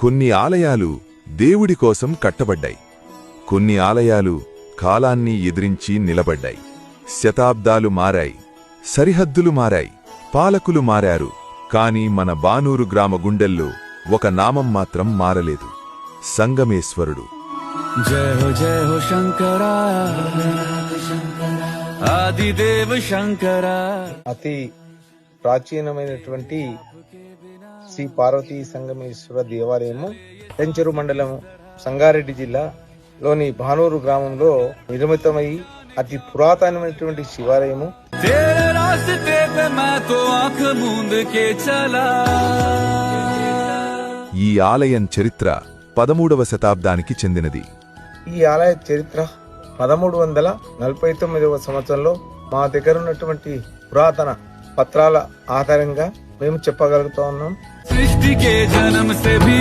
కొన్ని ఆలయాలు దేవుడి కోసం కట్టబడ్డాయి. కొన్ని ఆలయాలు కాలాన్ని ఎదిరించి నిలబడ్డాయి. శతాబ్దాలు మారాయి, సరిహద్దులు మారాయి, పాలకులు మారారు. కాని మన బానూరు గ్రామ గుండెల్లో ఒక నామం మాత్రం మారలేదు: సంగమేశ్వరుడు. జయ హో శంకరా, ఆదిదేవ శంకరా. అతి ప్రాచీనమైనటువంటి శ్రీ పార్వతీ సంగమేశ్వర దేవాలయము పెంచెరు మండలం, సంగారెడ్డి జిల్లాలోని బానూరు గ్రామంలో నిర్మితమై అతి పురాతనమైనటువంటి శివాలయము. ఈ ఆలయం చరిత్ర 13వ శతాబ్దానికి చెందినది. ఈ ఆలయ చరిత్ర 1349వ సంవత్సరంలో మా దగ్గర ఉన్నటువంటి పురాతన పత్రాల ఆధారంగా మేము చెప్పగలుగుతా ఉన్నాం. సృష్టి కే జన్మ సే భీ